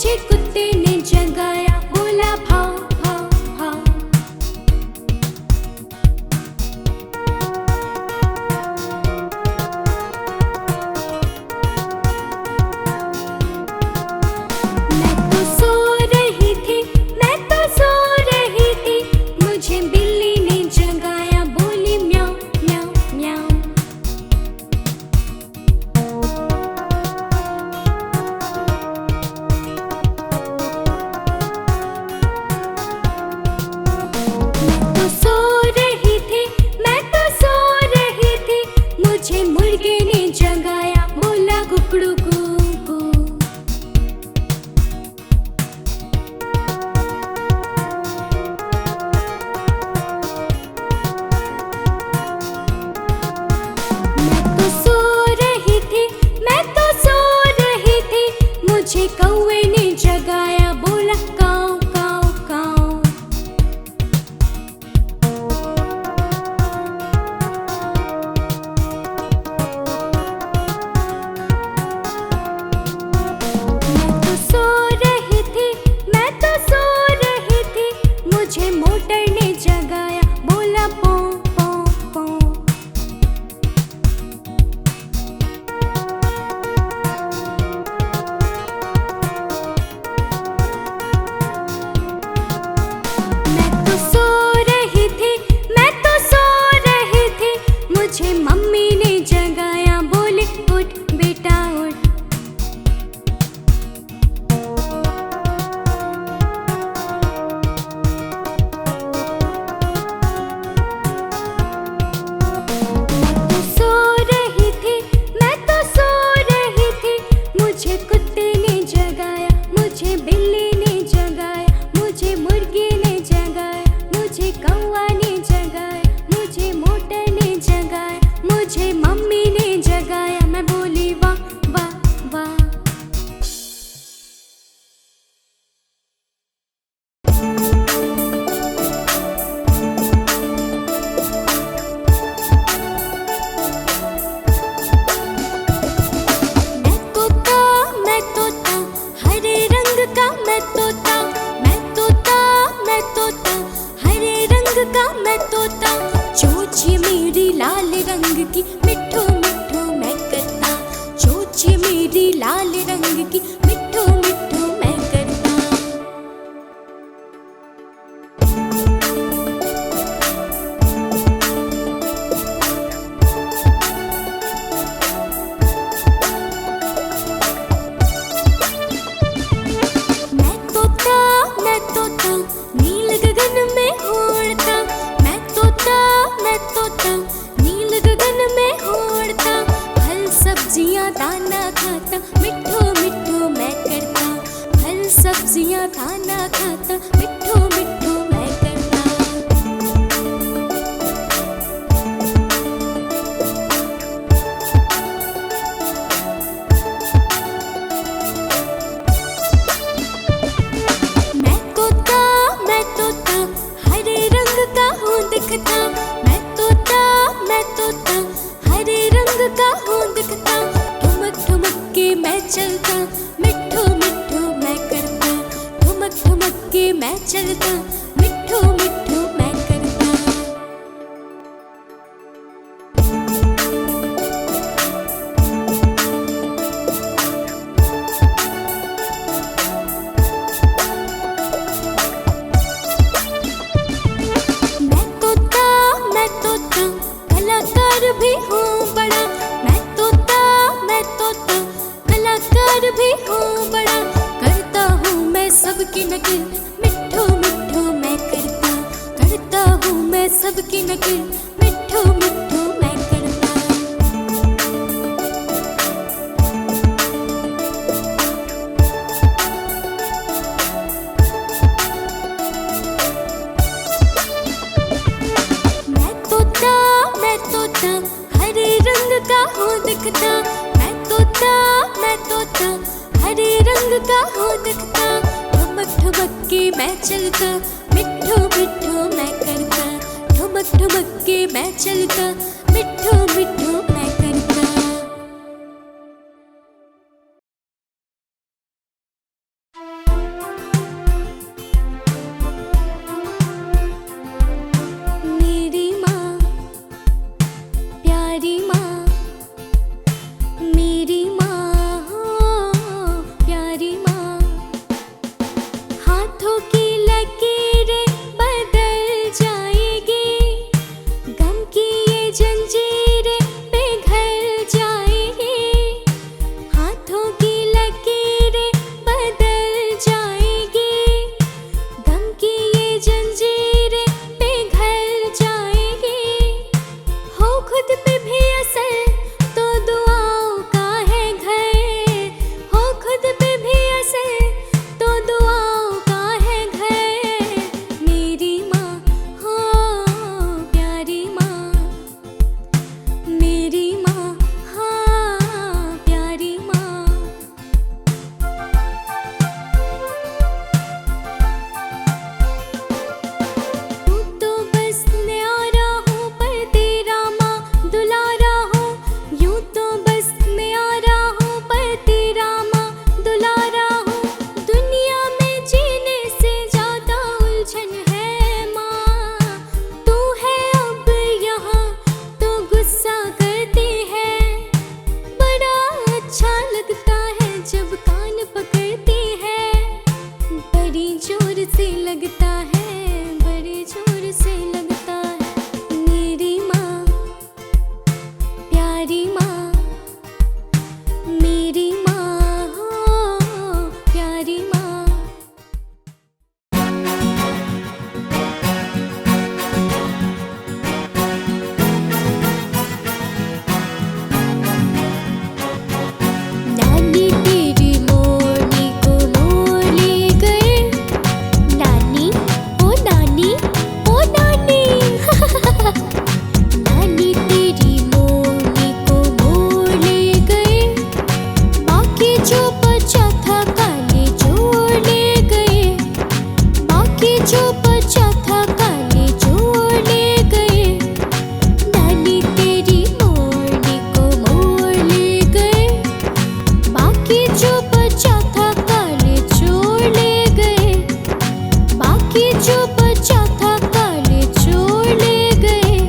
मुझे कुत्ते ने जगाया, बोला भाव भाव भाव। मैं तो सो रही थी, मैं तो सो रही थी, मुझे बिल्ली ने जगाया, बोली म्याऊं म्याऊं म्याऊं। मैं तो सो रही थी, मैं तो सो रही थी, मुझे मुर्गे ने जगाया, बोला कुकड़ू कू कू। मैं तो सो रही थी, मैं तो सो रही थी, मुझे कौवे ने जगाया, बोला काऊ काऊ काऊ। मैं तो सो रही थी, मैं तो सो रही थी, मुझे मोटर ने जगाया, बोला पौ पौ पौ। मैं तो सो रही थी, मैं तो सो रही थी, मुझे मम्मी ने जगाया, बोले उठ बेटा उठ। मैं तो सो रही थी, मैं तो सो रही थी, मुझे कुत्ते ने जगाया, मुझे बिल्ली ने जगाया, मुझे मुर्गी ने जगाया, मुझे कौवा ने जगाया, मुझे मोटर ने जगाया, मुझे मम्मी ने जगाया, मैं बोली वाह वाह वाह। मैं तोता हरे रंग का, मैं तोता मैं तोता मैं तोता हरे रंग का, मैं तोता। चोंच ये मेरी लाल रंग की, मिठू मिठू मैं करता, चोंच ये मेरी लाल रंग की, मिठू मिठू मैं करता। मैं तोता नील गगन में उड़ता, मैं तोता नील गगन में उड़ता। फल सब्जियां दाना खाता, मिठू मिठू मैं करता, फल सब्जियां दाना खाता, मिठू मिठू मैं करता। मैं तोता हरे रंग का हूँ दिखता, मैं तोता हरे रंग का हूँ दिखता। ठुमक ठुमक के मैं चलता, मिठू मिठू मैं करता, ठुमक ठुमक के मैं चलता, मिठू मिठू मैं करता। मैं तोता कलाकार भी हूँ बड़ा, मैं तोता कलाकार भी हूँ बड़ा। करता हूँ मैं सबकी नकल, मिठू मिठू मैं करता, करता हूँ मैं सबकी नकल, मिठू मिठू मैं करता। मैं तोता हरे रंग का हूँ दिखता, मैं तोता हरे रंग का हूँ दिखता। ठुमक ठुमक के मैं चलता, मिठू मिठू मैं करता, ठुमक ठुमक के मैं चलता, मिठू मिठू मैं करता। जाएगी, गम की ये जंजीरें पिघल जाएगी। हो खुद पे भी असर तो दुआओं का है घर, हो खुद पे भी असर तो दुआओं का है घर। मेरी माँ हो प्यारी माँ, मेरी माँ हाँ प्यारी माँ। तू तो बस न्यारा हूँ पर तेरा माँ दुलारा हूँ, यूँ तो बस न्यारा हूँ पर तेरा माँ दुलारा हूँ। दुनिया में जीने से ज्यादा उलझन है माँ, तू है अब यहाँ तो गुस्सा करती है। बड़ा अच्छा लगता है जब कान पकड़ती है, बड़ी जोर से लगता है, बड़ी जोर से लगता है। मेरी माँ प्यारी माँ, मेरी माँ हो प्यारी माँ। नानी तेरी मोरनी को मोर ले गए, नानी ओ नानी ओ नानी। नानी तेरी मोरनी को मोर ले गए, बाकी जो बचा था काले जोड़ ले गए, बाकी जो बचा था काले जोड़ ले गए। नानी तेरी मोरनी को मोर ले गए, बाकी जो बचा था काले जोड़ ले गए, बाकी जो बचा था काले जोड़ ले गए।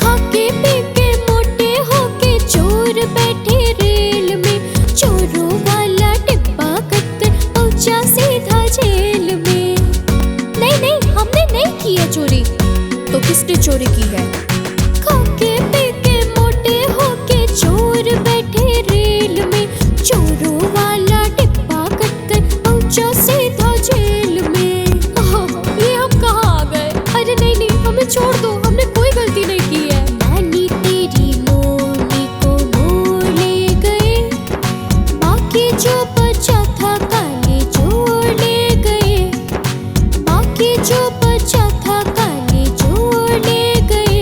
खाके पी के मोटे होके चोर बैठे रेल में, चोरों वाला डिब्बा कत्तर पहुंचा सीधा जेल में। नहीं नहीं हमने नहीं किया चोरी, तो किसने चोरी की है? खाके पी के मोटे होके चोर बैठे रेल में, चोरों वाला डिब्बा कत्तर पहुंचा सीधा जेल में। ये हम कहाँ आ गए? अरे नहीं नहीं हमें छोड़ दो, हमने कोई गलती नहीं की है। नानी तेरी मोरनी को मोर ले गए, बाकी जो बचा था काले जोड़ ले गए, बाकी जो बचा था काले जोड़ ले गए।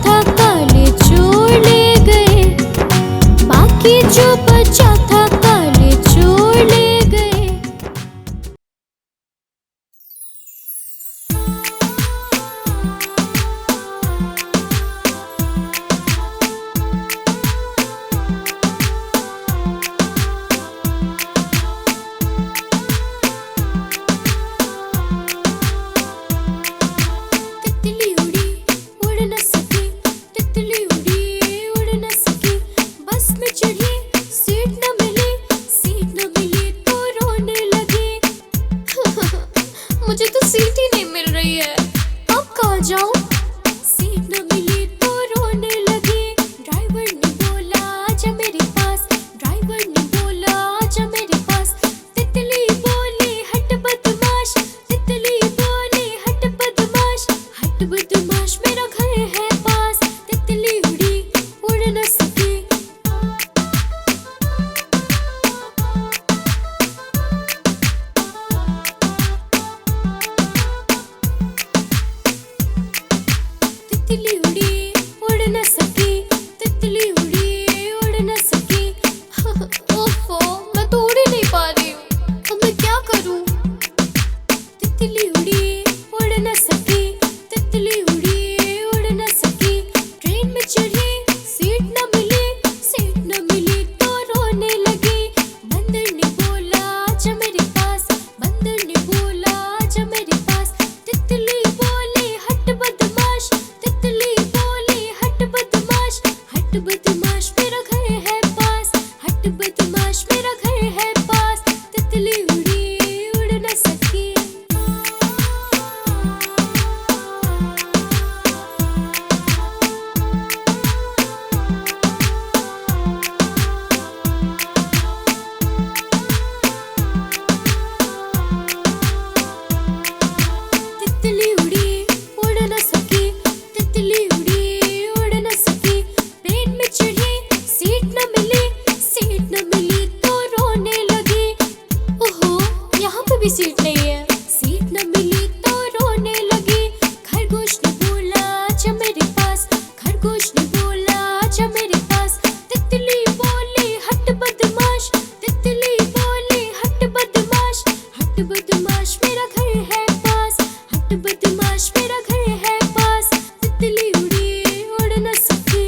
था काले चोर ले गए, बाकी जो बचा था काले चोर ले गए। तितली उड़ी उड़ न सकी, तितली उड़ी उड़ न सकी, बस में चढ़ी सीट न मिली, सीट न मिली तो रोने लगी। मुझे तो सीट ही नहीं मिल रही है, अब कहाँ जाऊँ? सीट न मिली तो रोने लगी। ड्राइवर ने बोला आजा मेरे पास, ड्राइवर ने बोला आजा मेरे पास। तितली बोली हट बदमाश, तितली बोली हट बदमाश, हट बदमाश मेरा घर है पास। तितली उड़ी उड़ न सकी। तितली उड़ी उड़ न सकी, तितली उड़ी उड़ न सकी। ओफो, मैं तो उड़ ही नहीं पा रही हूँ, अब मैं क्या करूँ? तितली उड़ी उड़ न सकी, तितली उड़ी उड़ न सकी। ट्रेन में चढ़ी सीट न मिली, सीट न मिली तो रोने लगी। बंदर ने बोला आजा मेरे पास, बंदर ने बोला आजा मेरे पास। तितली बोली हट बदमाश, तितली बोली हट बदमाश, हट बदमाश मेरा घर है पास, हट बदमाश मेरा घर है पास। तितली उड़ी उड़ न सकी। तितली उड़ी उड़ न सकी, तितली उड़ी उड़ न सकी। पेड़ में चढ़ी सीट न मिली, सीट न मिली तो रोने लगी। ओहो, यहाँ पे भी सीट नहीं है, सीट न मिली तो रोने लगी। खरगोश ने बोला आजा मेरे पास, खरगोश ने बोला आजा मेरे पास। तितली बोली हट बदमाश, तितली बोली हट बदमाश, हट बदमाश मेरा घर है पास, हट बदमाश मेरा घर है पास। तितली उड़ी उड़ न सकी।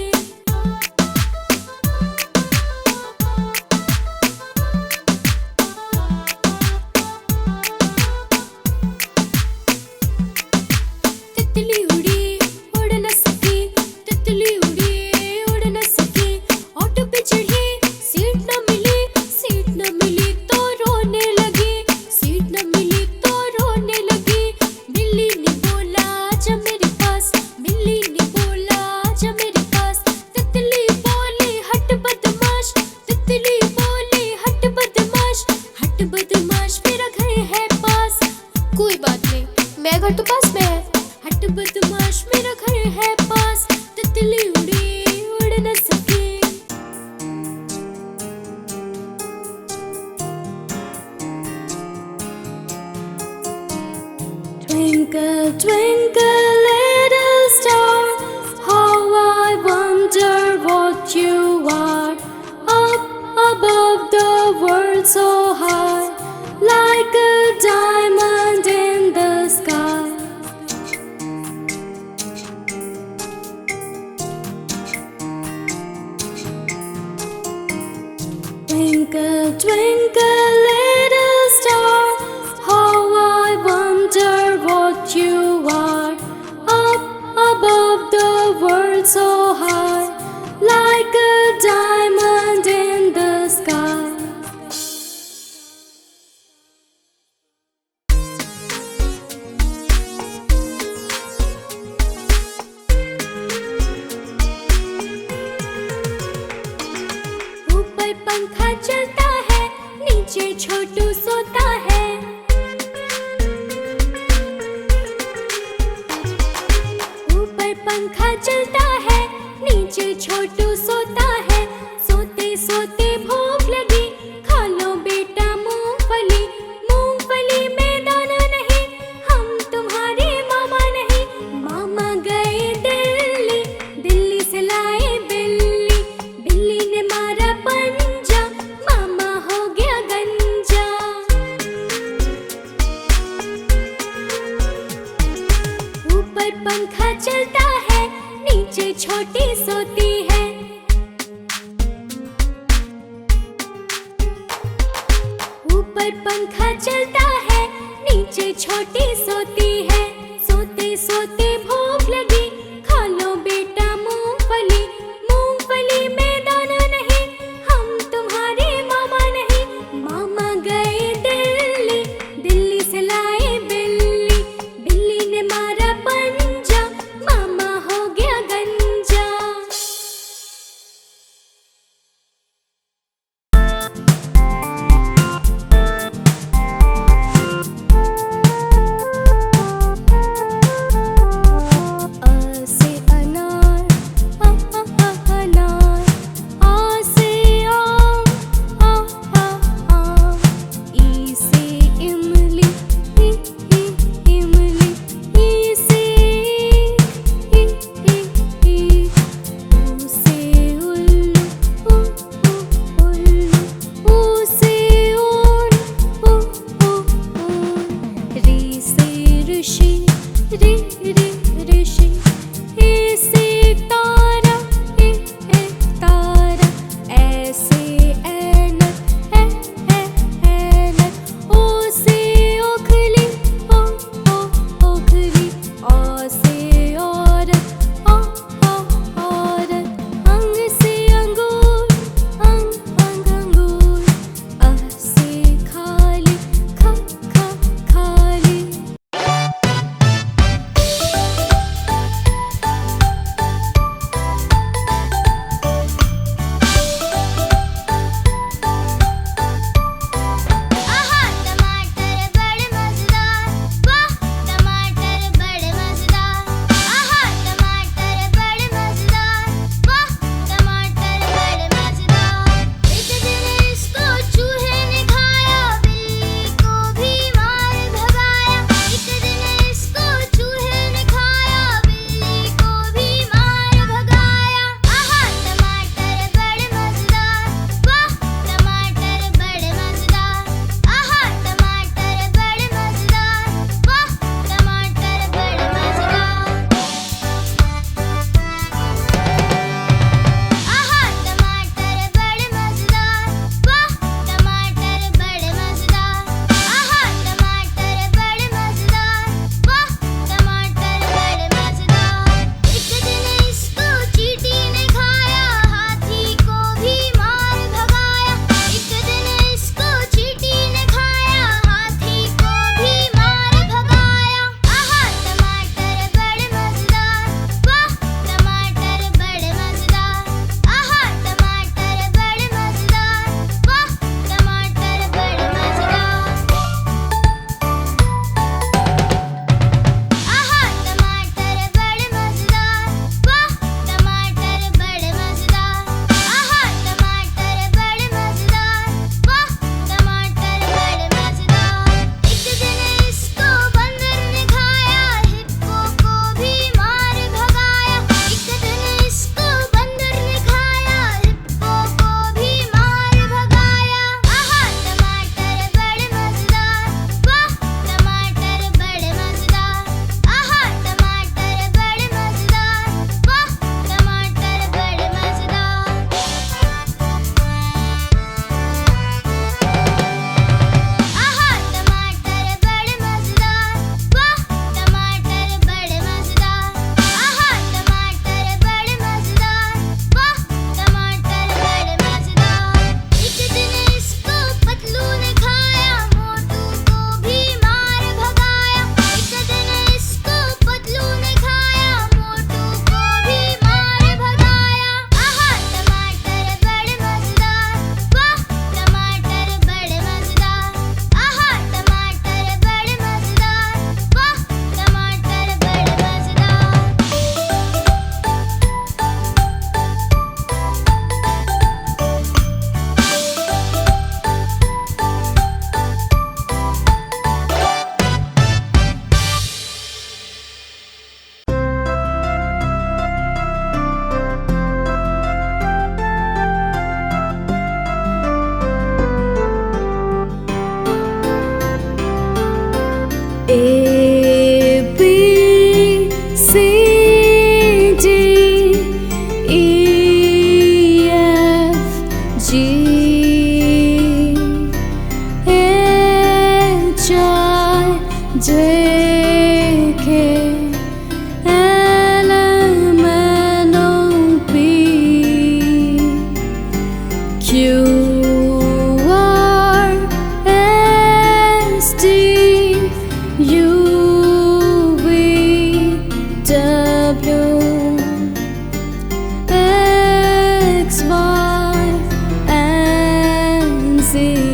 तितली उड़ी उड़ न सकी, तितली उड़ी उड़ न सकी। ऑटो पे चढ़ी सीट न मिली, सीट न मिली तो रोने लगी, सीट न मिली तो रोने लगी। बिल्ली ने बोला आजा मेरे पास, बिल्ली ने बोला आजा मेरे पास। तितली बोली हट बदमाश, तितली बोली हट बदमाश, हट बदमाश मेरा घर है पास। कोई बात नहीं, मेरा घर तो पास में है, हट बदमाश मेरा घर है पास। तितली उड़ी उड़ न सकी। Twinkle, twinkle, little star, how I wonder what you are. Up above the world so high, like a diamond in the sky. Twinkle, twinkle, little star, how I wonder what you are. Up above the world so high, like a diamond in the sky. ऊपर पंखा चलता है, नीचे छोटू सोता है। ऊपर पंखा चलता है, नीचे छोटू सोता है। सोते सोते भूख लगी, खा लो बेटा मूंगफली। मूंगफली में दाना नहीं, हम तुम्हारे मामा नहीं। मामा गए दिल्ली, छोटी सोती है। ऊपर पंखा चलता है, नीचे छोटी सोती है। सोते सोते भूख लगी, खा लो बेटा मूंगफली। मूंगफली में दाना नहीं, हम तुम्हारे मामा नहीं। मामा गए दिल्ली, दिल्ली से लाए बिल्ली। बिल्ली ने मारा पंजा, मामा हो गया गंजा। X, Y, and Z.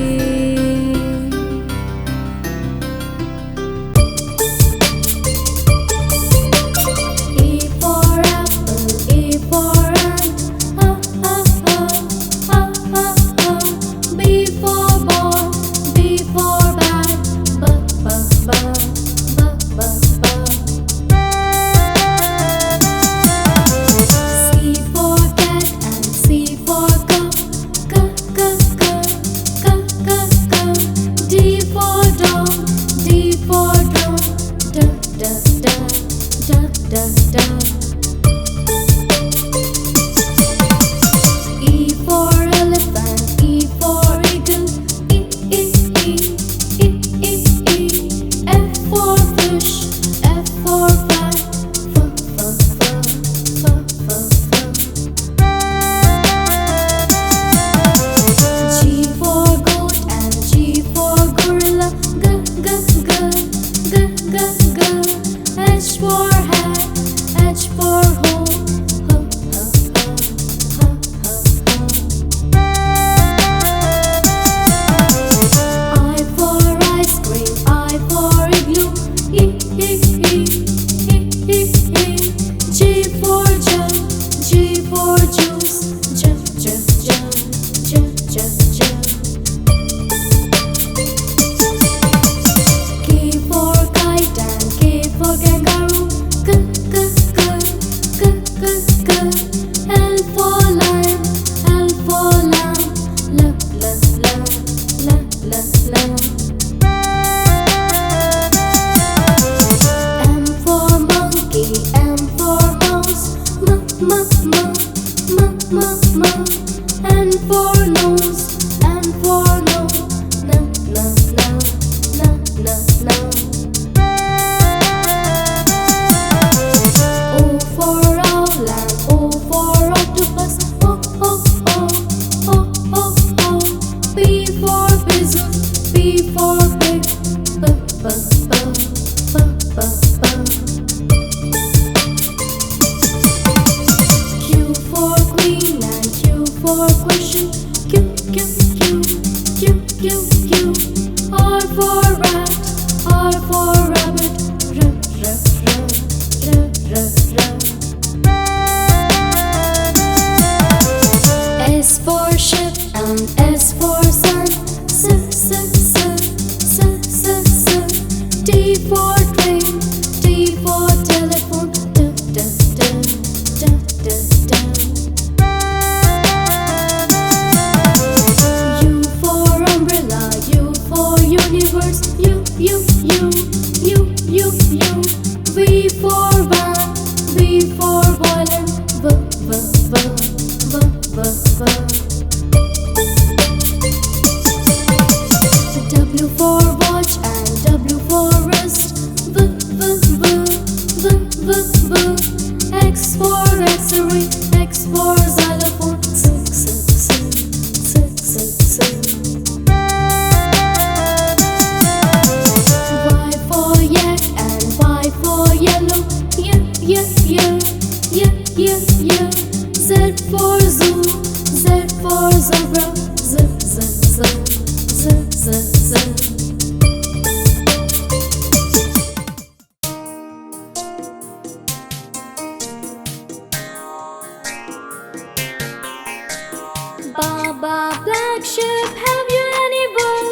Baba Black Sheep, have you any wool?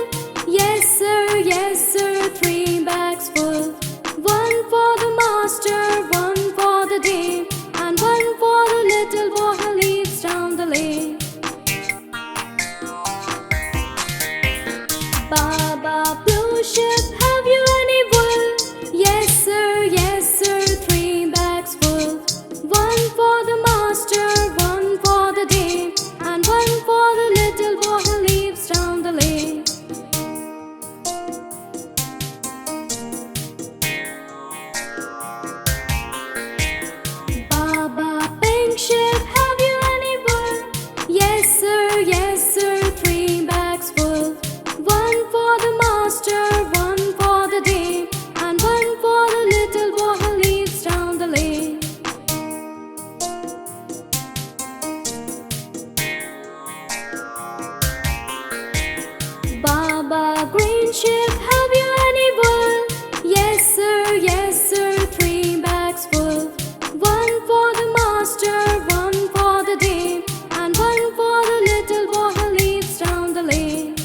Yes sir, 3 bags full. One for the master, one for the dame, and one for the little boy who leads down the lane. chef, have you any wool? Yes sir, 3 bags full. One for the master, one for the dame, and one for the little boy who lives down the lane.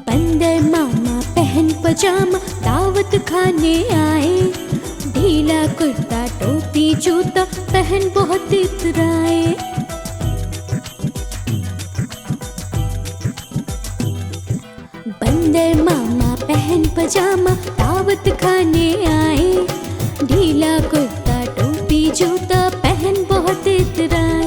बंदर मामा पहन पजामा दावत खाने आए, ढीला कुर्ता टोपी जूता पहन बहुत इतराए। बंदर मामा पहन पजामा दावत खाने आए, ढीला कुर्ता टोपी जूता पहन बहुत इतराए।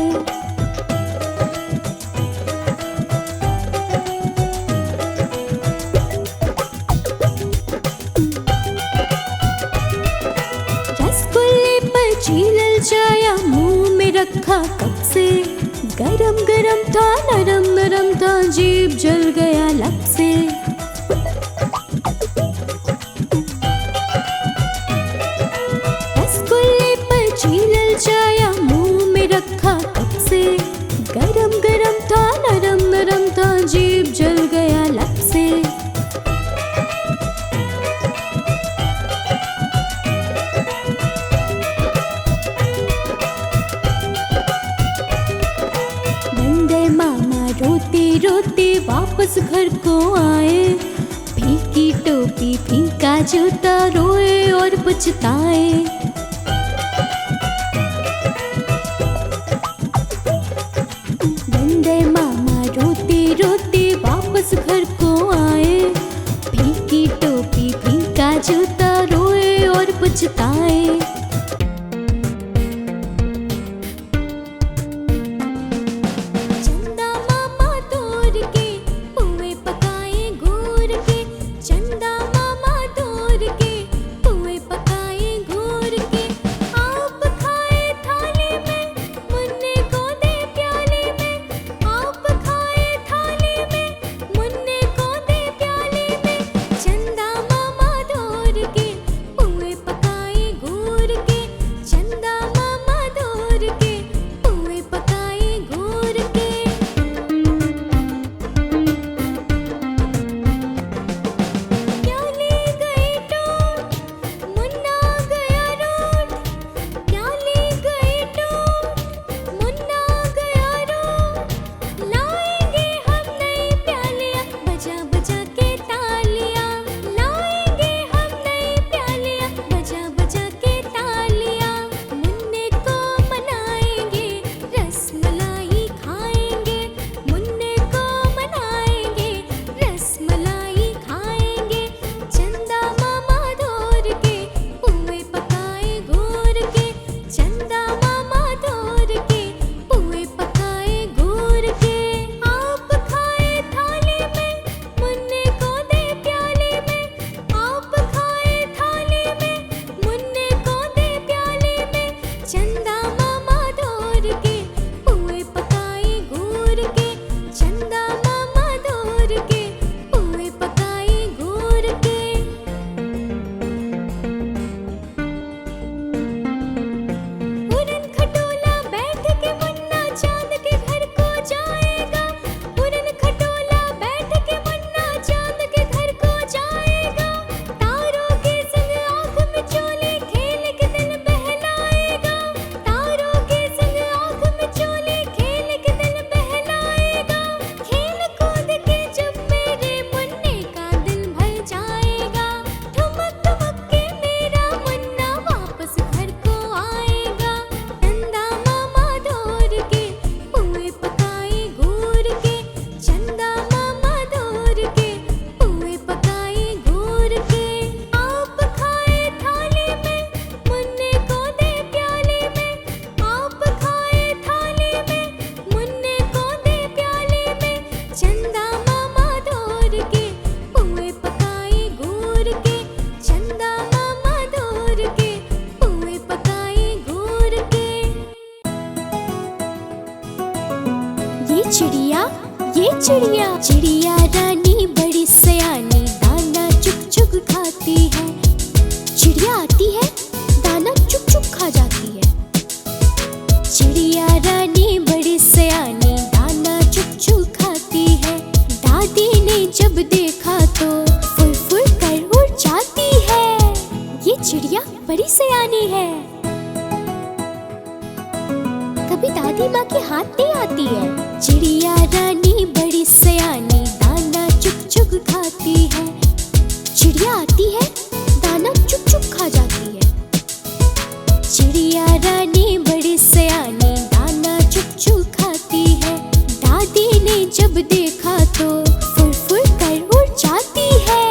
चीलल जाया मुंह में रखा कब से, गरम गरम था नरम नरम था जीभ जल गया लब से। रसगुल्ले पर चीलल जाया मुंह में रखा कब से, गरम गरम था नरम नरम था जीभ जल गया लब से। रोते रोते वापस घर को आए, फीकी टोपी फीका जूता रोए और पछताए। बंदर मामा रोते रोते वापस घर को आए, फीकी टोपी फीका जूता रोए और पछताए। चिड़िया चिड़िया रानी बड़ी सयानी दाना चुग चुग खाती है। चिड़िया आती है, दाना चुग चुग खा जाती है। चिड़िया रानी बड़ी सयानी, दाना चुग चुग खाती है। दादी ने जब देखा तो फुर फुर कर उड़ जाती है। ये चिड़िया बड़ी सयानी है। कभी दादी माँ के हाथ नहीं आती है। चिड़िया रानी बड़ी सयानी, दाना चुग चुग खाती है। चिड़िया आती है, दाना चुग चुग खा जाती है। चिड़िया रानी बड़ी सयानी, दाना चुग चुग खाती है। दादी ने जब देखा तो फुर फुर कर उड़ जाती है।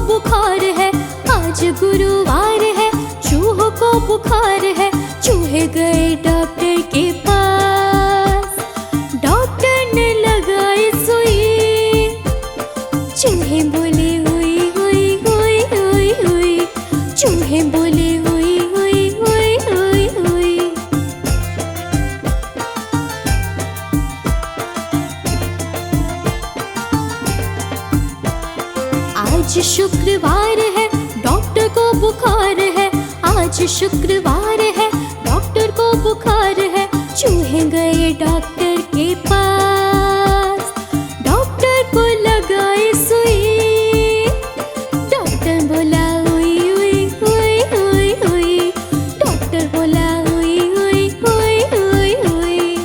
बुखार है, आज गुरुवार है, चूहों को बुखार है। चूहे गए डॉक्टर के पास, डॉक्टर ने लगाई सुई। चूहे बोले हुई हुई हुई हुई हुई, चूहे बोले हुई हुई हुई हुई हुई। आज शुक्रवार है, डॉक्टर को बुखार है, आज शुक्रवार है, डॉक्टर को बुखार है। चूहे गए डॉक्टर के पास, डॉक्टर को लगाई सुई। डॉक्टर बोला हुई हुई हुई हुई हुई, डॉक्टर बोला हुई हुई हुई हुई हुई।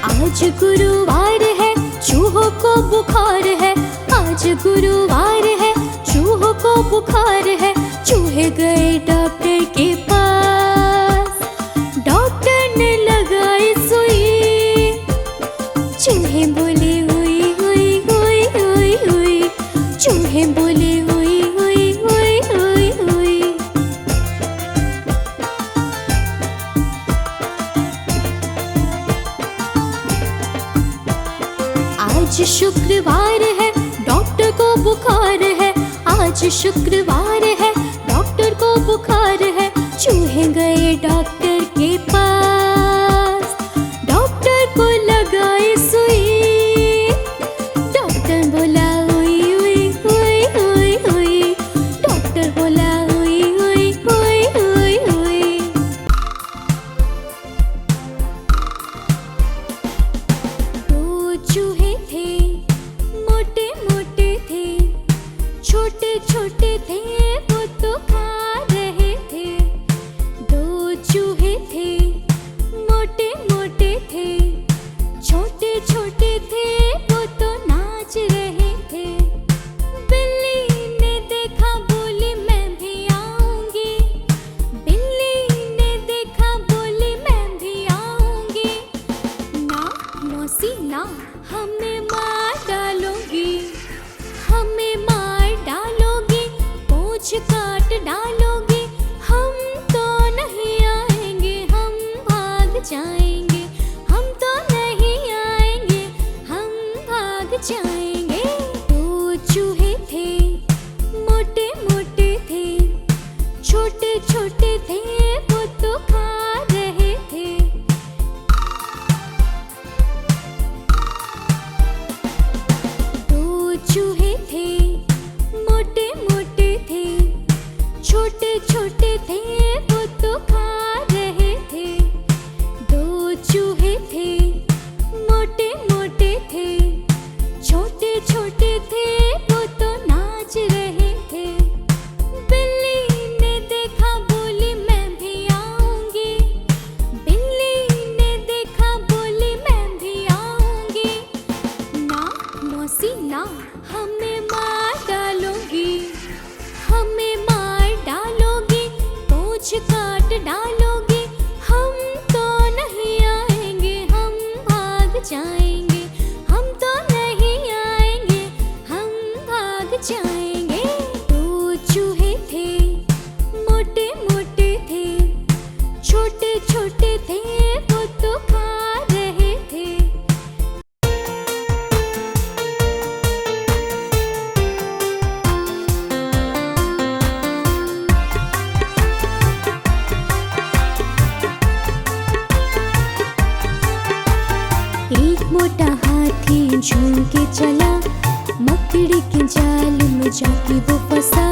आज गुरुवार है, चूहों को बुखार है, आज गुरुवार है, चूहों को बुखार है। चूहे गए डॉक्टर के पास, डॉक्टर ने लगाई सुई। चूहे बोले हुई हुई हुई हुई हुई, चूहे बोले हुई हुई हुई हुई हुई। आज शुक्रवार है, डॉक्टर को बुखार है, आज शुक्रवार है, डॉक्टर को बुखार है। चूहे गए डॉक्टर के पास, डॉक्टर को लगाई सुई। डॉक्टर बोला हुई हुई हुई हुई हुई, डॉक्टर बोला हुई हुई हुई हुई हुई। दो चूहे थे, मोटे मोटे थे, छोटे छोटे थे, वो तो खा रहे थे। दो चूहे थे, मोटे मोटे थे, छोटे छोटे थे, वो तो नाच रहे थे। बिल्ली ने देखा, बोली मैं भी आऊंगी। बिल्ली ने देखा, बोली मैं भी आऊंगी। ना मौसी ना, हमें मार डालोगी, हमें मार डालोगी, पूंछ काट डालोगी। हम तो नहीं आएंगे, हम भाग जाएंगे। हम तो नहीं आएंगे, हम भाग जाएंगे। दो चूहे थे, मोटे मोटे थे, छोटे छोटे थे, वो तो खा रहे थे। दो चूहे थे, मोटे मोटे थे, छोटे छोटे थे, वो तो खा रहे थे। दो चूहे थे, मोटे मोटे थे, छोटे छोटे थे, वो तो नाच रहे थे। बिल्ली ने देखा, बोली मैं भी आऊंगी। बिल्ली ने देखा, बोली मैं भी आऊंगी। ना मौसी ना, हमें मार डालोगी, हमें मार डालोगी, पूंछ काट डालोगी। हम तो नहीं आएंगे, हम भाग जाएंगे। हम तो नहीं आएंगे, हम भाग जाएंगे। दो चूहे थे, मोटे मोटे थे, छोटे छोटे थे, वो तो खा रहे थे। एक मोटा हाथी झूम के चला, मकड़ी के जाल में जाके वो फंसा।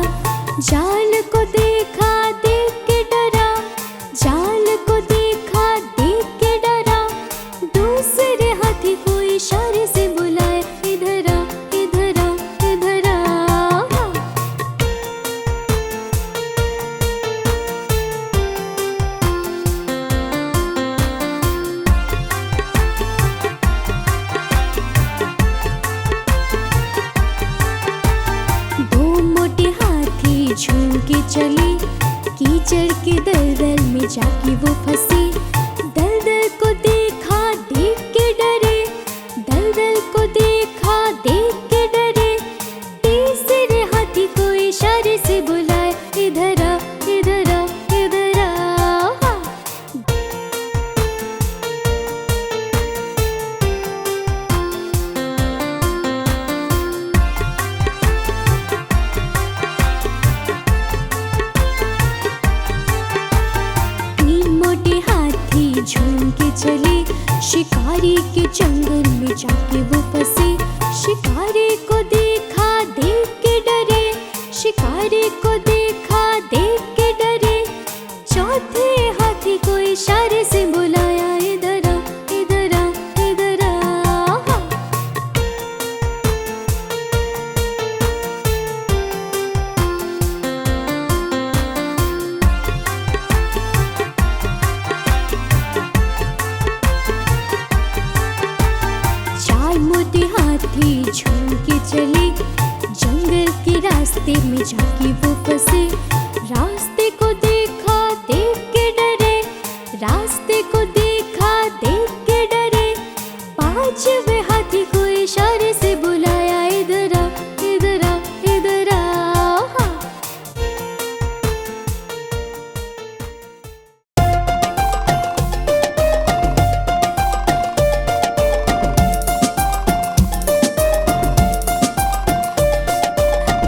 जाल को देखा, देख के डरा, जाल को देखा, देख के डरा। दूसरे हाथी को इशारे से बुलाए, इधर आ, इधर आ, इधर आ। झूम के चले, कीचड़ के दलदल में जाके वो फंसे। दलदल को देख चले, शिकारी के जंगल में जाके वो फंसे। शिकारी को देखा देख के डरे, शिकारी को देखा देख के डरे। चौथे हाथी को इशारे से बुलाया, इधर आ, इधर आ, इधर आ। चार मोटे हाथी झूम के चले, जंगल के रास्ते में जाके वो फंसे। रास्ते को देखा देख के डरे, रास्ते को देखा देख के डरे। पांचवे हाथी को इशारे से बुलाया, इधर आ, इधर आ, इधर आ।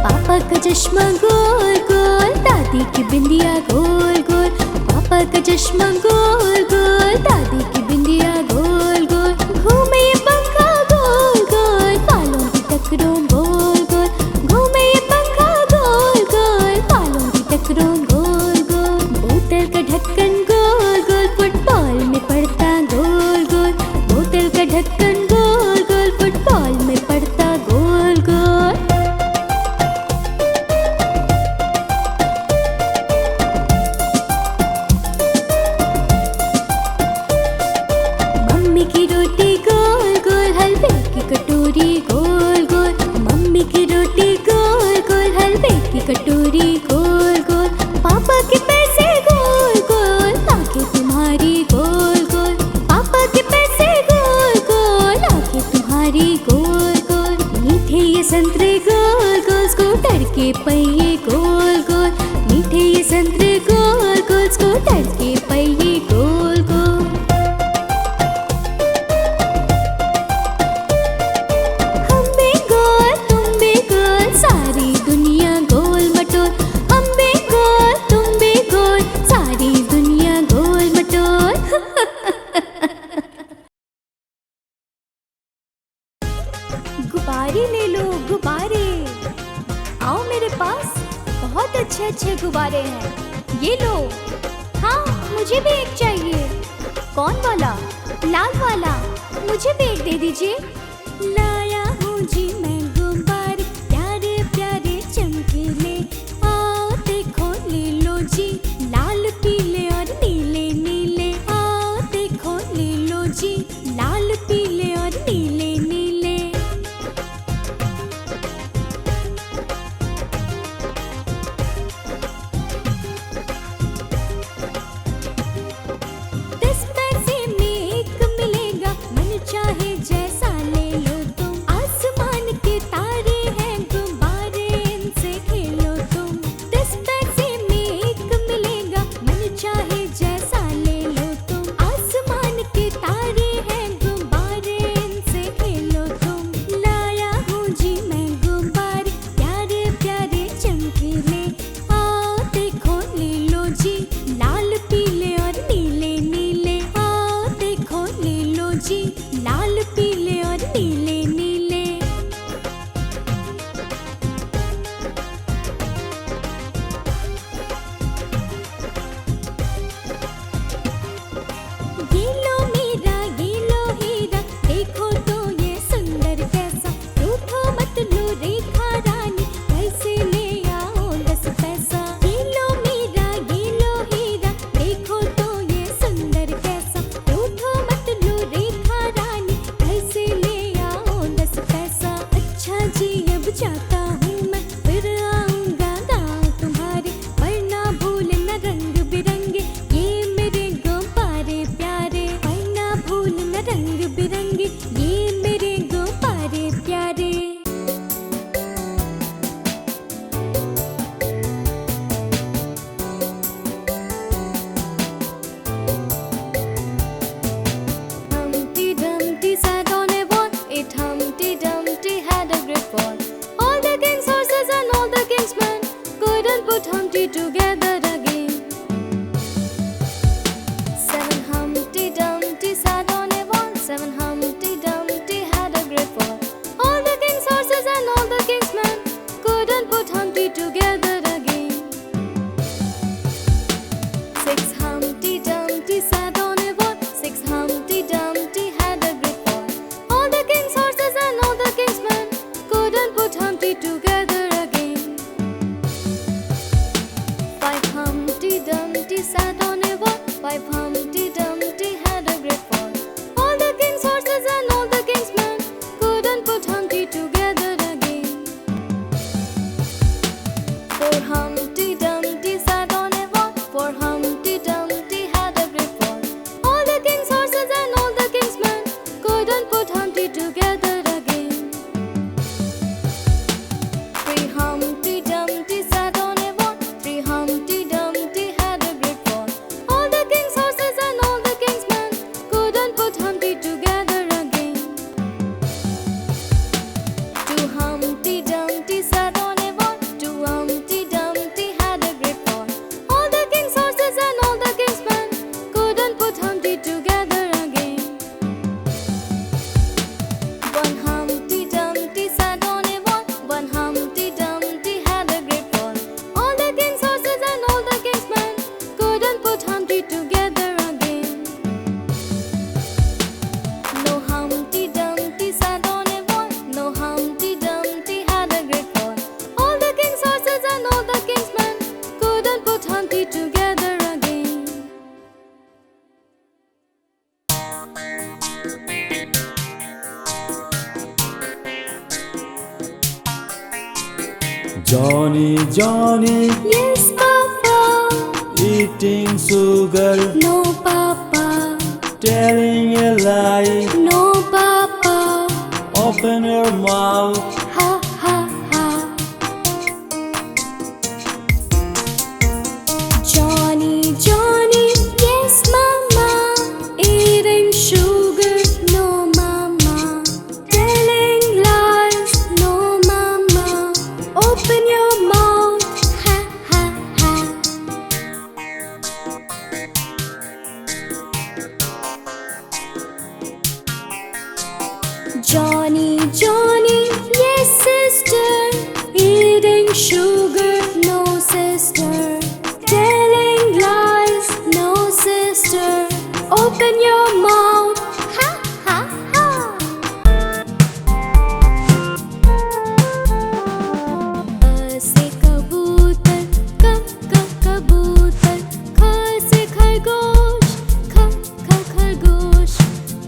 पापा का चश्मा गोल गोल, दादी की बिंदिया गोल गोल। पापा का चश्मा गोल गोल, दादी की बिंदिया गोल गोल। घूमे ये पंखा गोल गोल, बालों की टकरों गोल गोल। घूमे ये पंखा गोल गोल, बालों की टकरों गोल गोल। बोतल का ढक्कन गोल गोल, फुटबॉल में पड़ता गोल गोल। बोतल का ढक्कन गोल गोल, फुटबॉल में पड़ता गोल गोल। मम्मी की रोटी गोल गोल, हलवे की कटोरी गोल गोल। मम्मी की रोटी गोल गोल, हलवे की कटोरी गोल गोल। पापा के पैसे गोल गोल, आंखें तुम्हारी गोल गोल। पापा के पैसे गोल गोल, आंखें तुम्हारी गोल गोल। मीठे ये संतरे गोल गोल, स्कूटर के पहिए गोल गोल। मीठे ये संतरे गोल गोल, स्कूटर के पहिए गोल गोल। हम भी गोल तुम भी गोल, सारी दुनिया गोल मटोल। हम भी गोल तुम भी गोल, सारी दुनिया गोल मटोल। गुब्बारे ले लो गुब्बारे, आओ मेरे पास, बहुत अच्छे अच्छे गुब्बारे हैं, ये लो। हाँ मुझे भी एक चाहिए। कौन वाला? लाल वाला। मुझे भी एक दे दीजिए। लाया हूँ जी मैं गुब्बारे, प्यारे प्यारे चमकीले। आओ देखो ले लो जी, लाल पीले और नीले नीले। आओ देखो ले लो जी, लाल पीले और नीले नीले। दस पैसे में एक मिलेगा, मन चाहे जैसा ले लो तुम। आसमान के तारे हैं गुब्बारे, इनसे खेलो तुम। 10 पैसे में एक मिलेगा, मन चाहे जैसा ले लो तुम। आसमान के तारे हैं गुब्बारे, इनसे खेलो तुम। लाया हूँ जी मैं गुब्बारे, प्यारे प्यारे चमकीले। आओ देखो ले लो जी, लाल पीले और नीले नीले। आओ देखो ले लो जी, लाल पीले और नीले नीले। ये लो मीरा, ये लो हीरा, देखो तो ये सुंदर कैसा। रूठो मत लो रेखा रानी, कैसे ले आओ 10 पैसा। ये लो मीरा, ये लो हीरा, देखो तो ये सुंदर कैसा। रूठो मत लो रेखा रानी, कैसे ले आओ 10 पैसा। अच्छा जी अब जाता हूँ मैं, फिर आऊँगा गाँव तुम्हारे। वरना भूलना रंग बिरंगे, ये मेरे गुब्बारे प्यारे। वरना भूलना रंग बिरंगे, ये मेरे गुब्बारे प्यारे। Humpty Dumpty sat on a wall, it Humpty Dumpty had a great fall. All the king's horses and all the king's men couldn't put Humpty together again. 7 Humpty Dumpty For Humpty Dumpty sat on a wall, for Humpty Dumpty had a great fall. All the king's horses and all the king's men couldn't put Humpty together again. Free Humpty Dumpty sat on a wall, free Humpty Dumpty had a great fall. All the king's horses and all the king's men couldn't put Humpty together again. Two Humpty Dumpty sat on a wall, two Humpty Dumpty had a great fall. All the king's horses and all the king's men couldn't put Humpty together again. One Humpty Dumpty sat on a wall, one Humpty Dumpty had a great fall. All the king's horses and all the king's men couldn't put Humpty together again. No Humpty Dumpty sat on a wall, no Humpty Dumpty had a great fall. All the king's horses and all the king's men couldn't put Humpty together again. Johnny, Johnny, Yes, Papa. eating sugar, No, Papa. telling a lie. No, Papa. Open your mouth. Ha, ha, ha. Johnny, Johnny, yes, Mama. Eating sugar, no, Mama. Telling lies, no, Mama. Open your mouth, ha, ha, ha. Johnny, Johnny, yes, sister. Eating sugar, no, sister. Telling lies, no, sister. Open your mouth, ha, ha, ha. से कबूतर, कबूतर. ख से खरगोश, खरगोश.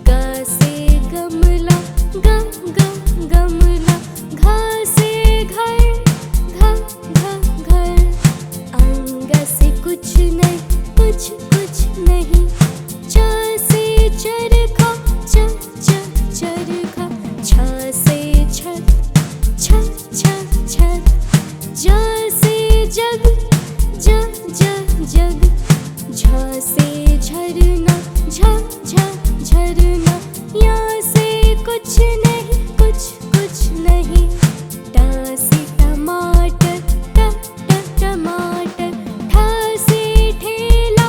ग से गमला, गमला. घ से घर, घर. अंग से कुछ नहीं, कुछ नहीं. च से चरखा, चरखा. छ से छत, छत. ज से जग, जग. झ से झरना, झरना. या से कुछ नहीं, कुछ नहीं. ट से टमाटर, टमाटर. ठ से ठेला,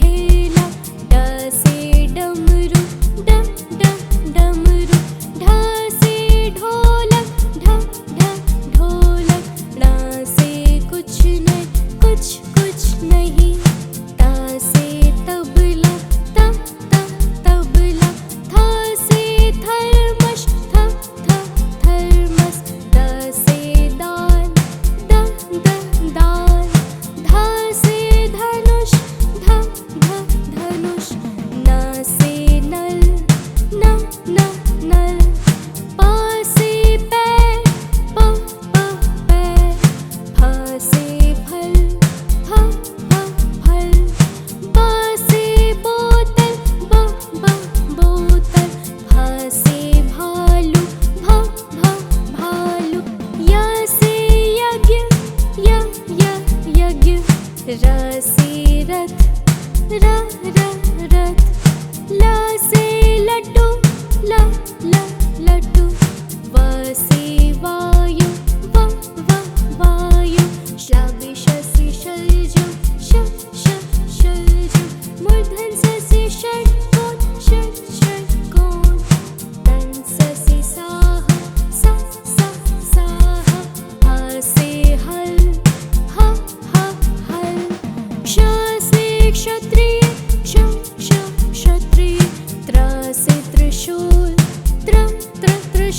ठेला. ड से डमरू, डमरू. ढ से ढोलक, ढोलक. ण से कुछ नहीं, कुछ नहीं. त से तबला, तबला. थ से थर्मस, थर्मस. द से दाल, दाल. ध से धनुष, धनुष. न से नल, नल. प से पैर, पैर. फ से फल, फल. ब से बोतल, बोतल. भ से भालू, भालू. य से यज्ञ, यज्ञ. र से रथ, रथ. ल से लड्डू, लड्डू. व से वायु, वायु. शि शल्य, शल्य. मूर्धन स षट्कोण, षट्कोण. तन् से साह, साह. ह से हल, हल. क्ष से क्षत्रिय, क्षत्रिय. त्र से त्रिशूल, त्रिशूल.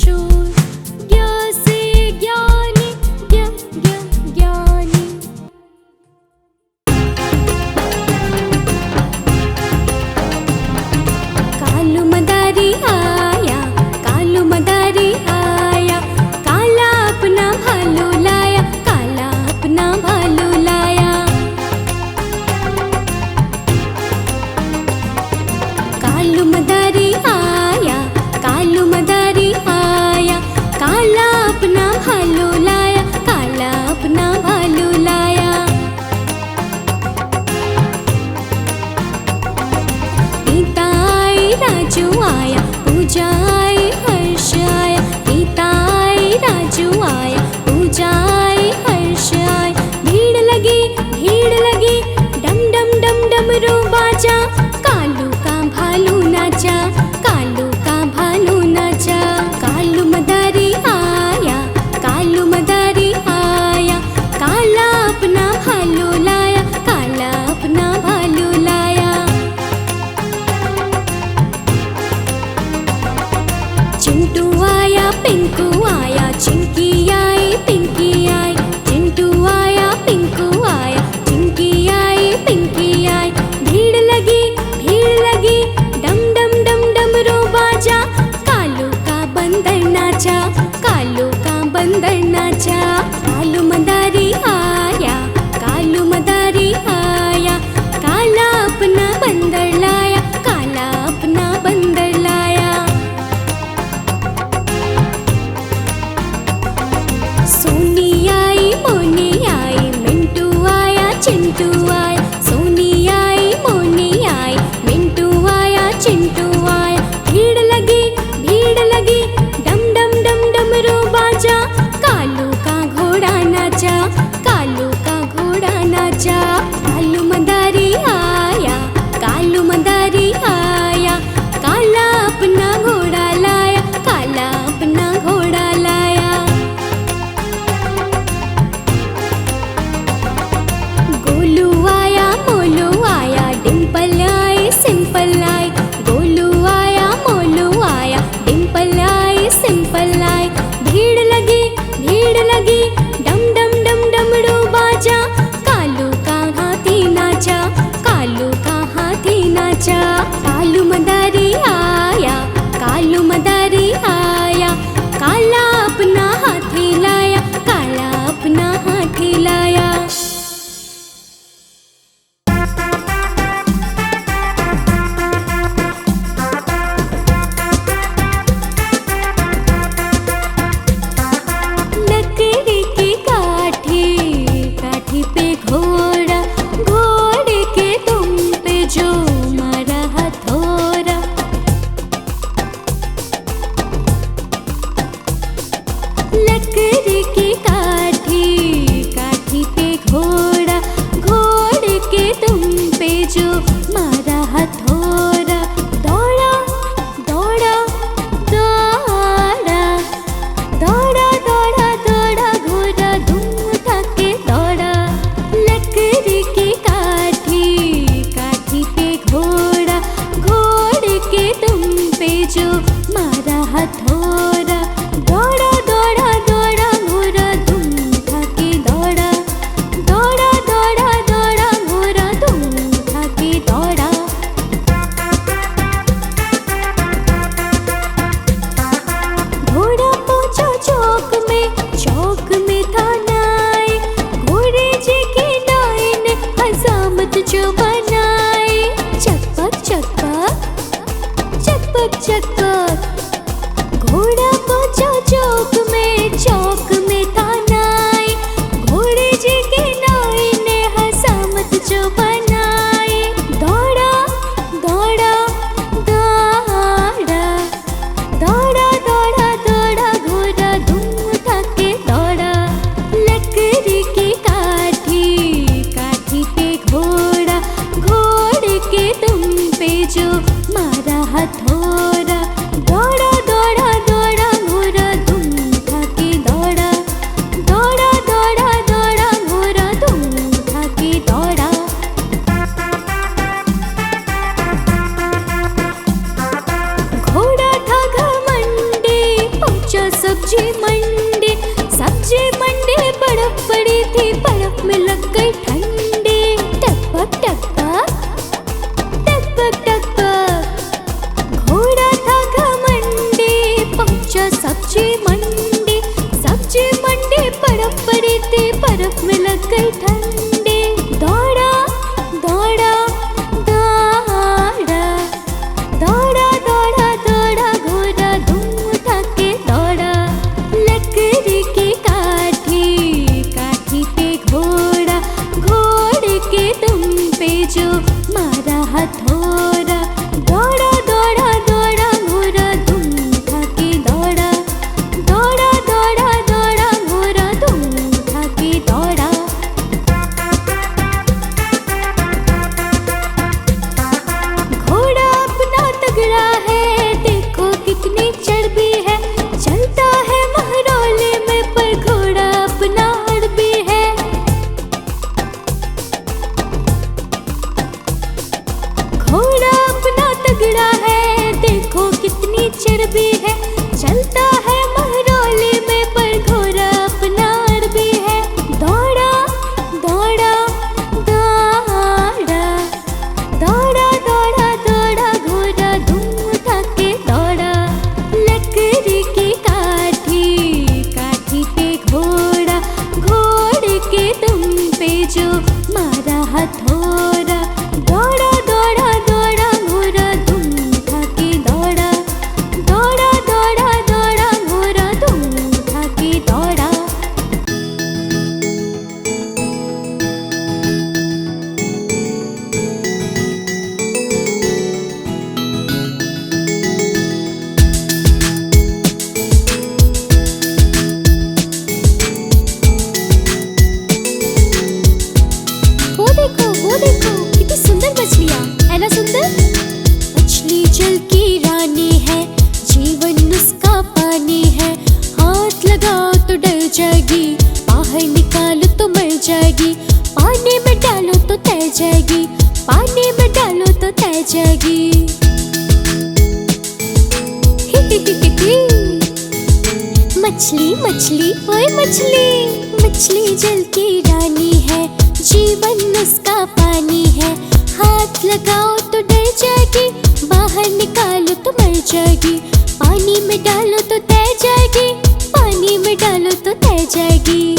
मछली जल की रानी है, जीवन उसका पानी है। हाथ लगाओ तो डर जाएगी, बाहर निकालो तो मर जाएगी। पानी में डालो तो तैर जाएगी, पानी में डालो तो तैर जाएगी।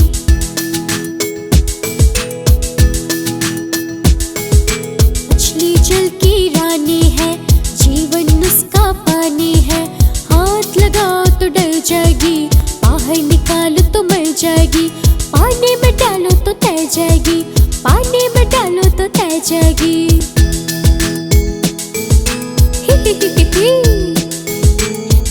मछली जल की रानी है, जीवन उसका पानी है। हाथ लगाओ तो डर जाएगी, बाहर निकालो तो मर जाएगी। पानी में डालो तो तैर जाएगी, पानी में डालो तो तैर जाएगी।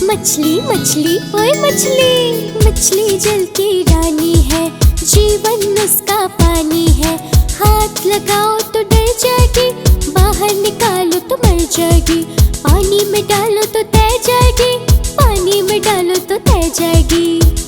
मछली मछली ओए मछली, मछली जल की रानी है, जीवन उसका पानी है। हाथ लगाओ तो डर जाएगी, बाहर निकालो तो मर जाएगी। पानी में डालो तो तैर जाएगी, पानी में डालो तो तैर जाएगी।